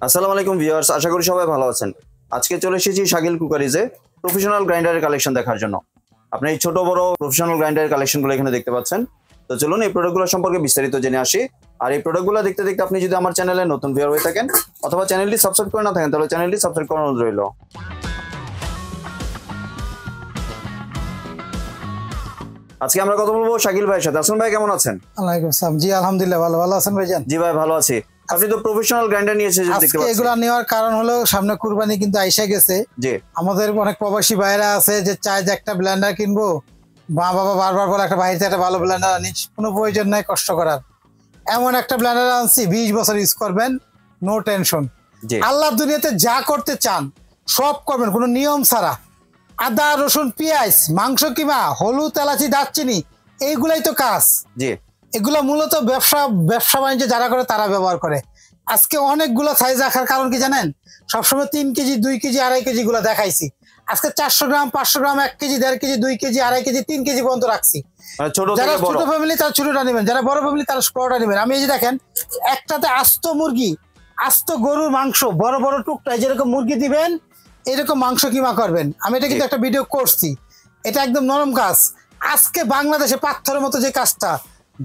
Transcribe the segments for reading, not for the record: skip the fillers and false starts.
আসসালামু আলাইকুম ভিউয়ার্স, আশা করি সবাই ভালো আছেন। আজকে চলে এসেছি শাকিল কুকারিজে প্রফেশনাল গ্রাইন্ডারের কালেকশন দেখার জন্য। আপনি এই ছোট বড় প্রফেশনাল গ্রাইন্ডারের কালেকশনগুলো এখানে দেখতে পাচ্ছেন। তো চলুন এই প্রোডাক্টগুলো সম্পর্কে বিস্তারিত জেনে আসি। আর এই প্রোডাক্টগুলো দেখতে দেখতে আপনি যদি আমার চ্যানেলে নতুন ভিউয়ার হয়ে থাকেন অথবা চ্যানেলটি সাবস্ক্রাইব করে না থাকেন তাহলে চ্যানেলটি সাবস্ক্রাইব করার অনুরোধ রইল। আজকে আমরা কথা বলবো শাকিল ভাইয়ের সাথে। আসুন ভাই, কেমন আছেন? ওয়ালাইকুম আসসালাম। জি আলহামদুলিল্লাহ, ভালো ভালো আছেন ভাইজান? জি ভাই, ভালো আছি। আপনি তো প্রফেশনাল গ্রাইন্ডার নিয়েছেন দেখতে আজকে পাচ্ছি। এগুলা নেওয়ার কারণ হলো সামনে কুরবানি কিন্তু আইসা গেছে। জি, আমাদের অনেক প্রবাসী ভাইরা আছে যে চায় যে একটা ব্লেন্ডার কিনবো, মা বাবা বারবার বলে একটা বাইরে একটা ভালো ব্লেন্ডার আনিস, কোনো প্রয়োজন নাই কষ্ট করার। এমন একটা ব্লেন্ডার আনছি 20 বছর ইউজ করবেন, নো টেনশন। জি, আল্লাহ দুনিয়াতে যা করতে চান সব করবেন, কোনো নিয়ম ছাড়া। আদা রসুন পেঁয়াজ মাংস কিমা হলুদ এলাচি দারচিনি এইগুলাই তো কাজ। জি, এগুলো মূলত ব্যবসা বাণিজ্য যারা করে তারা ব্যবহার করে। আজকে অনেকগুলো সাইজ রাখার কারণ কি জানেন? সবসময় 3 কেজি 2 কেজি 2.5 কেজি গুলো দেখাইছি। আজকে 400 গ্রাম 500 গ্রাম 1 KG 1.5 KG 2 KG 2.5 KG 3 KG পর্যন্ত রাখছি। যারা ছোট ফ্যামিলি তারা ছোটটা নেবেন, যারা বড় ফ্যামিলি তারা বড়টা নেবেন। আমি এই যে দেখেন, একটাতে আস্ত মুরগি, আস্ত গরুর মাংস, বড় বড় টুকটায় যেরকম মুরগি দিবেন এরকম মাংস কিমা করবেন। আমি এটা কিন্তু একটা ভিডিও করছি, এটা একদম নরম কাজ। আজকে বাংলাদেশে পাথরের মতো যে কাজটা,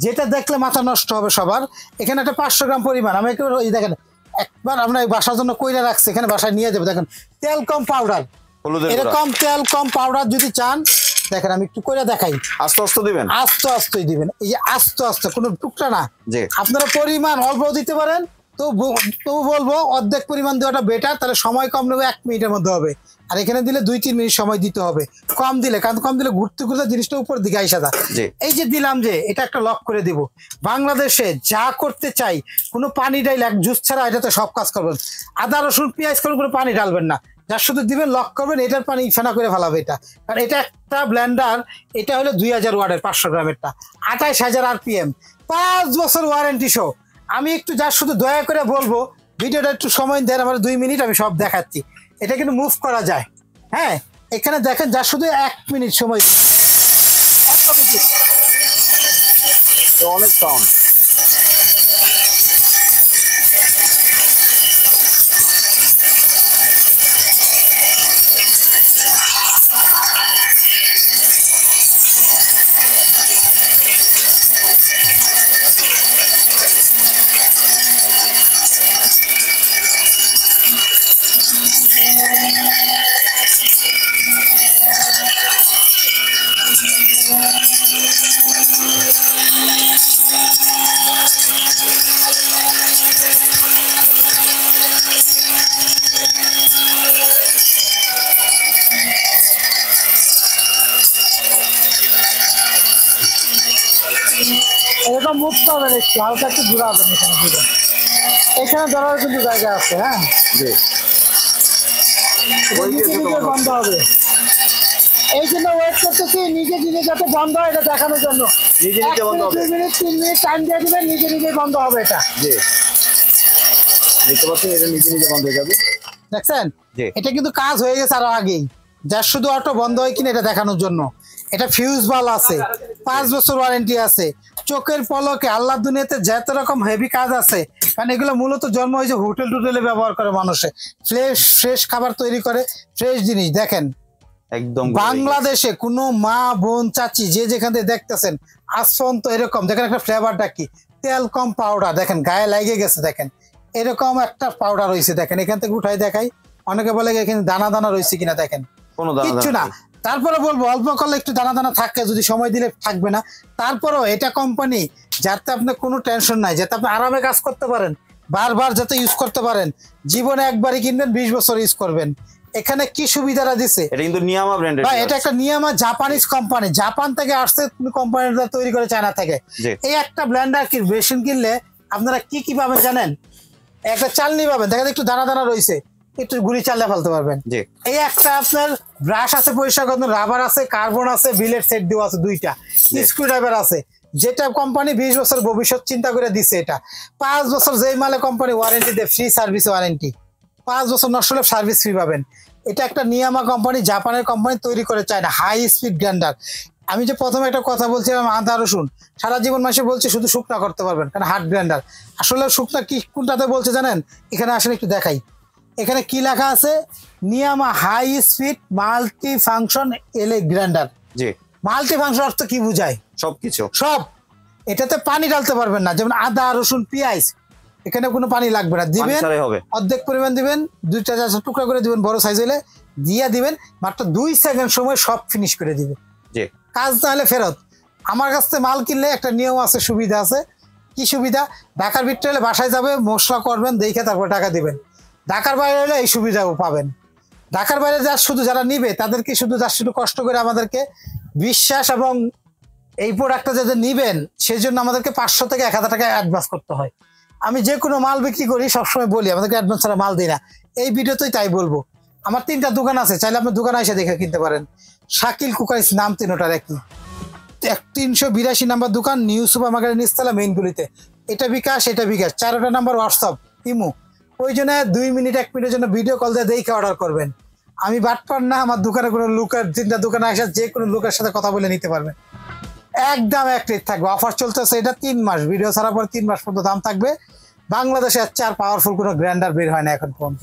যেটা দেখলে মাথা নষ্ট হবে সবার। এখানে একটা 500 গ্রাম পরিমাণ আমি একটু দেখেন, একবার আমরা বাসার জন্য কইরা রাখছি, এখানে বাসায় নিয়ে যাবো। দেখেন তেল কম পাউডার, এরকম তেল কম পাউডার যদি চান দেখেন আমি একটু কইরা দেখাই। আস্তে আস্তে দিবেন, আস্তে আস্তেই দিবেন, এই যে আস্তে আস্তে, কোনো টুকটা না। আপনারা পরিমাণ অল্প দিতে পারেন, তো বলবো অর্ধেক পরিমাণ দেওয়াটা বেটার, তাহলে সময় কম নেবে, 1 মিনিটের মধ্যে হবে। আর এখানে দিলে 2-3 মিনিট সময় দিতে হবে কম দিলে, কারণ কম দিলে ঘুরতে ঘুরতে জিনিসটা উপর দিকে আইসা যায়। এই যে দিলাম, যে এটা একটা লক করে দিব। বাংলাদেশে যা করতে চাই কোনো পানি ডাইল এক জুস ছাড়া এটাতে সব কাজ করবেন। আদা রসুন পেঁয়াজ করে কোনো পানি ডালবেন না, যার শুধু দিবেন লক করবেন, এটার পানি ফেনা করে ফেলাবে এটা। কারণ এটা একটা ব্লেন্ডার, এটা হলো 2000 ওয়াটের 500 গ্রামেরটা, 28000 RPM, 5 বছর ওয়ারেন্টি সহ। আমি একটু যার শুধু দয়া করে বলবো ভিডিওটা একটু সময় দেন, আমার 2 মিনিট, আমি সব দেখাচ্ছি। এটা কিন্তু মুভ করা যায়। হ্যাঁ, এখানে দেখেন যার শুধু 1 মিনিট সময়, অনেক সাউন্ড। এরকম মুভ করবেন, একটু হালকা একটু ঘুরাবেন। এখানে ধরার কিন্তু জায়গা আছে। হ্যাঁ, বন্ধ হবে, এই জন্য ওয়েট করতেছি, নিজে নিজে যাতে বন্ধ হয় এটা দেখানোর জন্য। 2 মিনিট 3 মিনিট টাইম দিয়ে দিবেন, নিজে নিজে বন্ধ হবে এটা। দেখতে পাচ্ছেন, এটা নিজে নিজে বন্ধ হয়ে যাবে। দেখছেন, এটা কিন্তু কাজ হয়ে গেছে আরো আগেই। যার শুধু অটো বন্ধ হয় কিনা এটা দেখানোর জন্য। এটা ফিউজ বাল আছে, 5 বছর ওয়ারেন্টি আছে। চোখের পলকে আল্লাহ দুনিয়াতে যত রকম হেভি কাজ আছে, কারণ এগুলো মূলত জন্ম হয়েছে হোটেল টোটেলে ব্যবহার করে মানুষে, ফ্রেশ খাবার তৈরি করে, ফ্রেশ জিনিস। দেখেন একদম বাংলাদেশে কোনো মা বোন চাচি যে যেখান থেকে দেখতেছেন আসন তো এরকম দেখেন, একটা ফ্লেভারটা কি, তেল কম পাউডার, দেখেন গায়ে লাগে গেছে। দেখেন এরকম একটা পাউডার রয়েছে, দেখেন এখান থেকে উঠাই দেখাই। অনেকে বলে এখানে দানা দানা রয়েছে কিনা, দেখেন কিচ্ছু না। তারপরে বলবো অল্প করলে একটু দানা দানা থাকে, যদি সময় দিলে থাকবে না। তারপরেও এটা কোম্পানি যাতে আপনার কোনো টেনশন নাই, যাতে আপনি আরামে কাজ করতে পারেন, বারবার যাতে ইউজ করতে পারেন। জীবনে একবারই কিনবেন, 20 বছর ইউজ করবেন। এখানে কি সুবিধাটা দিছে, এটা কিন্তু নিয়ামা ব্র্যান্ডের। এটা একটা নিয়ামা জাপানিজ কোম্পানি, জাপান থেকে আসছে কোম্পানিটা তৈরি করে, চায়না থেকে। এই একটা ব্লেন্ডার কি মেশিন কিনলে আপনারা কি কি পাবেন জানেন? একটা চালনি পাবেন, দেখেন একটু দানা দানা রয়েছে, একটু গুলি চালিয়ে ফেলতে পারবেন। এই একটা আপনার ব্রাশ আছে পরিষ্কার করতে, রাবার আছে, কার্বন আছে, বিলেট সেট দেওয়া আছে 2টা, স্ক্রু ড্রাইভার আছে, যেটা কোম্পানি 20 বছর ভবিষ্যৎ চিন্তা করে দিচ্ছে। এটা 5 বছর যেই মালে কোম্পানি ওয়ারেন্টি দেয়, ফ্রি সার্ভিস ওয়ারেন্টি, 5 বছর নষ্ট হলে সার্ভিস ফ্রি পাবেন। এটা একটা নিয়ামা কোম্পানি, জাপানের কোম্পানি তৈরি করে চায় না, হাই স্পিড গ্রাইন্ডার। আমি যে প্রথমে একটা কথা বলছিলাম আদা রসুন সারা জীবন মাসে বলছে শুধু শুকনা করতে পারবেন, কারণ হার্ড গ্রাইন্ডার। আসলে শুকনা কি কোনটাতে বলছে জানেন? এখানে আসলে একটু দেখাই, এখানে কি লেখা আছে, নিয়ামা হাই স্পিড মাল্টি ফাংশন এলে গ্রাইন্ডার। জি, মাল্টি ফাংশন অর্থ কি বুঝায়? সবকিছু সব। এটাতে পানি ঢালতে পারবেন না, যেমন আদা রসুন পেঁয়াজ এখানে কোনো পানি লাগবে না, দিবেন অর্ধেক পরিমাণ দিবেন, 2-4 টুকরা করে দিবেন বড় সাইজ হলে, দিয়ে দিবেন মাত্র 2 সেকেন্ড সময় সব ফিনিশ করে দিবে। কাজ না হলে ফেরত। আমার কাছ থেকে মাল কিনলে একটা নিয়ম আছে, সুবিধা আছে। কি সুবিধা? ঢাকার ভিতরে হলে বাসায় যাবে, মশলা করবেন, দেখে তারপর টাকা দিবেন। ঢাকার বাইরে হলে এই সুবিধাও পাবেন। ঢাকার বাইরে শুধু যারা নিবে তাদেরকে শুধু শুধু কষ্ট করে আমাদেরকে বিশ্বাস এবং এই প্রোডাক্টটা যাদের নিবেন সেই জন্য আমাদেরকে 500 থেকে 1000 টাকা অ্যাডভান্স করতে হয়। আমি যে কোনো মাল বিক্রি করি সবসময় বলি আমাদেরকে অ্যাডভান্স ছাড়া মাল দিই না। এই ভিডিওতেই তাই বলবো। আমার 3টা দোকান আছে, চাইলে আপনার দোকানে এসে দেখে কিনতে পারেন। শাকিল কুকারিস নাম 3টার একই। 382 নাম্বার দোকান, নিউ সুপার মার্কেটের নিচতলা মেইনগুলিতে। এটা বিকাশ, এটা বিকাশ, 4টা নাম্বার হোয়াটসঅ্যাপ ইমো। ওই জন্য 2 মিনিট 1 মিনিটের জন্য ভিডিও কল দিয়ে দেখে অর্ডার করবেন। আমি বাটপার না, আমার দোকানে কোনো লোকের 3টা দোকানে আসা যে কোনো লোকের সাথে কথা বলে নিতে পারবেন। একদম এক রেট থাকবে, অফার চলতেছে এটা 3 মাস, ভিডিও ছাড়ার পর 3 মাস পর্যন্ত দাম থাকবে। বাংলাদেশে আর পাওয়ারফুল কোনো গ্রাইন্ডার বের হয় না এখন পর্যন্ত।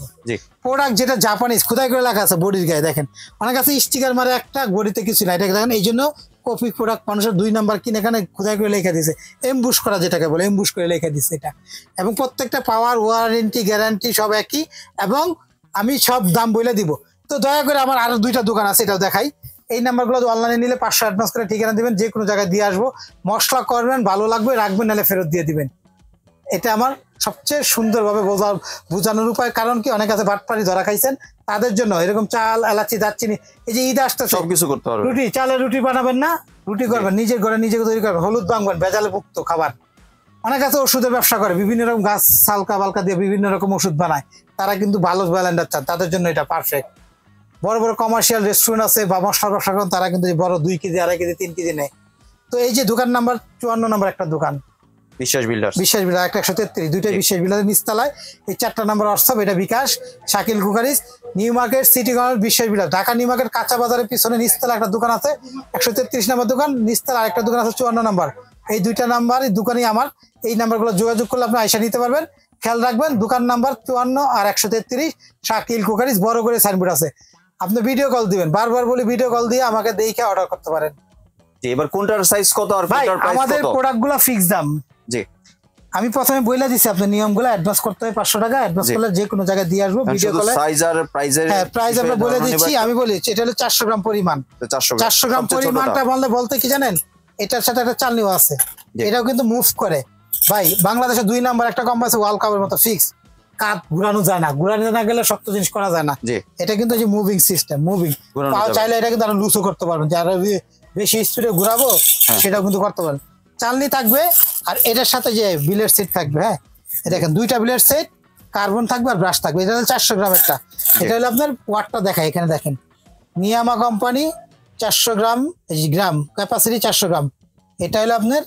প্রোডাক্ট যেটা জাপানিজ খোদাই করে লেখা আছে বডির গায়ে, দেখেন অনেক কাছে স্টিকার মারে একটা, বডিতে কিছু না, এটা দেখেন। এই জন্য কপি প্রোডাক্ট মানুষের 2 নাম্বার কিনে এখানে খোদাই করে লেখা দিয়েছে, এমবুশ করা যেটাকে বলে, এমবুশ করে লেখা দিচ্ছে এটা। এবং প্রত্যেকটা পাওয়ার ওয়ারেন্টি গ্যারান্টি সব একই, এবং আমি সব দাম বলে দিব। তো দয়া করে আমার আরো 2টা দোকান আছে, এটাও দেখাই। এই নাম্বারগুলো অনলাইনে নিলে 500 অ্যাডভান্স করে ঠিকানা দিবেন, যে কোনো জায়গায় দিয়ে আসবো, মশলা করবেন, ভালো লাগবে রাখবেন, নাহলে ফেরত দিয়ে দিবেন। এটা আমার সবচেয়ে সুন্দরভাবে বোঝানোর উপায়। কারণ কি, অনেক আছে বাটপাড়ি ধরা খাইছেন, তাদের জন্য এরকম চাল এলাচি দারচিনি, এই যে ঈদ আসতে সবকিছু করতে পারবেন। রুটি, চালের রুটি বানাবেন না, রুটি করবেন নিজের ঘরে, নিজেকে তৈরি করবেন, হলুদ ভাঙবেন, ভেজালে মুক্ত খাবার। অনেক আছে ওষুধের ব্যবসা করে, বিভিন্ন রকম গাছ সালকা বালকা দিয়ে বিভিন্ন রকম ওষুধ বানায়, তারা কিন্তু ভালো ব্লেন্ডার চান, তাদের জন্য এটা পারফেক্ট। বড় বড় কমার্শিয়াল রেস্টুরেন্ট আছে বা মশলার ব্যবসা করেন, তারা কিন্তু বড় 2 কেজি 2.5 কেজি 3 কেজি নেয়। তো এই যে দোকান নাম্বার 54 নম্বর একটা দোকান, বিশ্বাস বিল্ডার, একটা 133, 2টাই বিশ্বাস বিল্ডারের নিচতলায়। এই 4টা নাম্বার হোয়াটসঅ্যাপ, এটা bKash. Shakil cookeries, new market, city corner, Biswas builder, Dhaka new market কাঁচা বাজারের পিছনে নিচতলা একটা দোকান আছে, 133 নম্বর দোকান, নিচতলা আরেকটা দোকান আছে 54 নম্বর। এই 2টা নাম্বার এই দোকানই আমার। এই নাম্বারগুলো যোগাযোগ করলে আপনি আইসা নিতে পারবেন। খেয়াল রাখবেন, দোকান নাম্বার 54 আর 133 শাকিল কুকারিজ, বড় করে সাইনবোর্ড আছে। আপনি ভিডিও কল দিবেন, বারবার বলি ভিডিও কল দিয়ে আমাকে দেখে অর্ডার করতে পারেন। এবার কোনটার সাইজ কত আর কোনটার প্রাইস কত? আমাদের প্রোডাক্টগুলো ফিক্স দাম। জি, আমি প্রথমে বলে দিছি আপনি নিয়মগুলো, অ্যাডভান্স করতে হয় 500 টাকা, অ্যাডভান্স করলে যে কোনো জায়গায় দিয়ে আসবো ভিডিও কলে। সাইজ আর প্রাইজের, হ্যাঁ প্রাইস আমরা বলে দিচ্ছি। আমি বলি এটা হলো 400 গ্রাম পরিমাণ। 400 গ্রাম পরিমাণটা বলতে কি জানেন, এটার সাথে একটা চালনিও আছে, এটাও কিন্তু মুভ করে। ভাই বাংলাদেশে 2 নাম্বার একটা কম আছে, ওয়ার্ল্ড কাপের মতো ফিক্স, কাট ঘুরানো যায় না, ঘুরানো না গেলে শক্ত জিনিস করা যায় না। এটা কিন্তু যে মুভিং সিস্টেম, মুভিং চাইলে এটা কিন্তু আরো লুজও করতে পারবেন, যারা বেশি স্পিডে ঘুরাবো সেটাও কিন্তু করতে পারেন। চালনি থাকবে, আর এটার সাথে যে বিলের সেট থাকবে। হ্যাঁ দেখেন 2টা বিলের সেট, কার্বন থাকবে আর ব্রাশ থাকবে। এটা হলো 400 গ্রাম একটা। এটা হলো আপনার ওয়াটটা দেখায়, এখানে দেখেন নিয়ামা কোম্পানি 400 গ্রাম ক্যাপাসিটি 400 গ্রাম। এটা হলো আপনার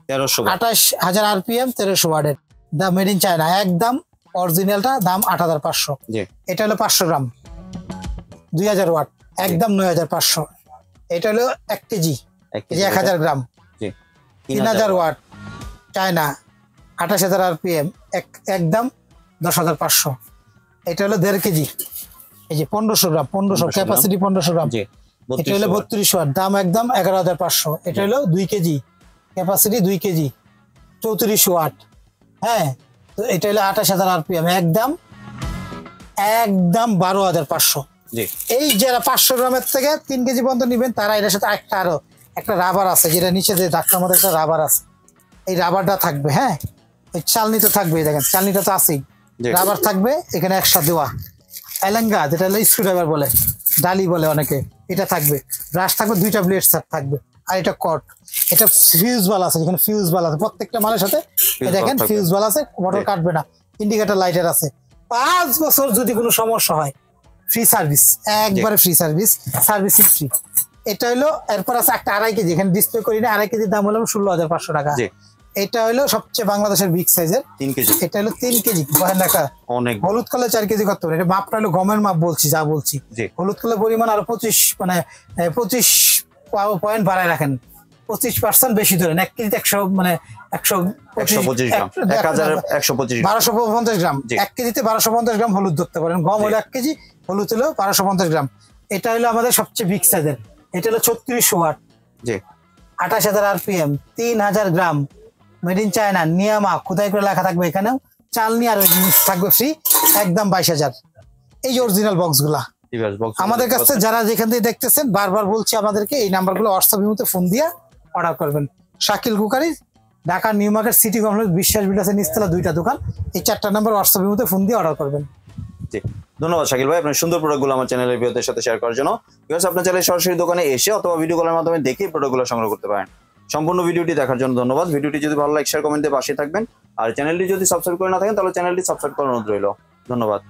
28,000 RPM 1300 ওয়াটের, দা মেড ইন চায়না, একদম অরিজিনালটা দাম 8,500। এটা হলো 500 গ্রাম 2000 ওয়াট, একদম 9,500। এটা হলো 1 কেজি 1000 গ্রাম 3000 ওয়াট চায়না, 28,000 RPM, একদম 10,500। এটা হলো 1.5 কেজি, এই যে 1500 গ্রাম, 1500 ক্যাপাসিটি 1500 গ্রাম। এটা হলো 32 ওয়াট, দাম একদম 11,500। এটা হলো 2 কেজি ক্যাপাসিটি, 2 কেজি 34 ওয়াট। হ্যাঁ, তো এটা হলো 28,000 RPM, একদম 12,500। এই যারা 500 গ্রামের থেকে 3 কেজি পর্যন্ত নিবেন তারা এটার সাথে আরো একটা রাবার আছে, যেটা নিচে যে ধাক্কার মধ্যে একটা রাবার আছে, এই রাবারটা থাকবে। হ্যাঁ, ওই চালনি তো থাকবে, দেখেন চালনিটা তো আছেই, রাবার থাকবে এখানে একসাথে দেওয়া। এলেঙ্গা, যেটা স্ক্রুড্রাইভার বলে, ডালি বলে অনেকে, এটা থাকবে। ব্রাশ থাকবে, 2টা ব্লেড থাকবে, আর এটা কট। এটা ফিউজ বাল আছে, যেখানে ফিউজ বাল আছে প্রত্যেকটা মালের সাথে, দেখেন ফিউজ বাল আছে, মোটর কাটবে না, ইন্ডিকেটর লাইটার আছে। 5 বছর যদি কোনো সমস্যা হয় ফ্রি সার্ভিস, একবারে ফ্রি সার্ভিস, সার্ভিসিং ফ্রি। এটা হলো, এরপর আছে একটা 2.5 কেজি, এখানে ডিসপ্লে করি না, 2.5 কেজির দাম হলো 16,500 টাকা। এটা হলো সবচেয়ে বাংলাদেশের বিগ সাইজের 3 কেজি। এটা হলো 3 কেজি, অনেক হলুদ কালার 4 কেজি করতে পারে। এটা মাপটা হলো গমের মাপ বলছি, যা বলছি হলুদ কালার পরিমাণ আরো 25 পয়েন্ট বাড়ায় রাখেন, 25% বেশি ধরেন, 1 কেজিতে 100 মানে 125 গ্রাম, 1250 গ্রাম, 1 কেজিতে 1250 গ্রাম হলুদ ধরতে পারেন। গম হলো 1 কেজি, হলুদ হলো 1250 গ্রাম। এটা হলো আমাদের সবচেয়ে বিগ সাইজের, এটা হলো 3600 watt, 28000 RPM, 3000 gram, made in China, নিয়ামা খোদাই করে লেখা থাকবে এখানেও, চালনি আর জিনিস থাকবে ফ্রি, একদম 22000। এই অরিজিনাল বক্স গুলা আমাদের কাছে যারা যেখান থেকে দেখতেছেন, বারবার বলছি আমাদেরকে এই নাম্বারগুলো হোয়াটসঅ্যাপ ইমোতে ফোন দিয়ে অর্ডার করবেন। Shakil cookery, Dhaka new market, city complex, বিশ্বাস বিল্ডার্সের নিচতলা 2টা দোকান, এই 4টা নাম্বার হোয়াটসঅ্যাপ ইমোতে ফোন দিয়ে অর্ডার করবেন। ধন্যবাদ শাকিল ভাই আপনার সুন্দর প্রোডাক্টগুলো আমার চ্যানেলের ভিউয়ারদের সাথে শেয়ার করার জন্য। বিকজ আপনার চাইলে সরাসরি দোকানে এসে অথবা ভিডিও কলের মাধ্যমে দেখে প্রোডাক্টগুলো সংগ্রহ করতে পারেন। সম্পূর্ণ ভিডিওটি দেখার জন্য ধন্যবাদ। ভিডিওটি যদি ভালো লাগে শেয়ার কমেন্ট দিয়ে পাশে থাকবেন, আর চ্যানেলটি যদি সাবস্ক্রাইব করে না থাকেন তাহলে চ্যানেলটি সাবস্ক্রাইব করার অনুরোধ রইল। ধন্যবাদ।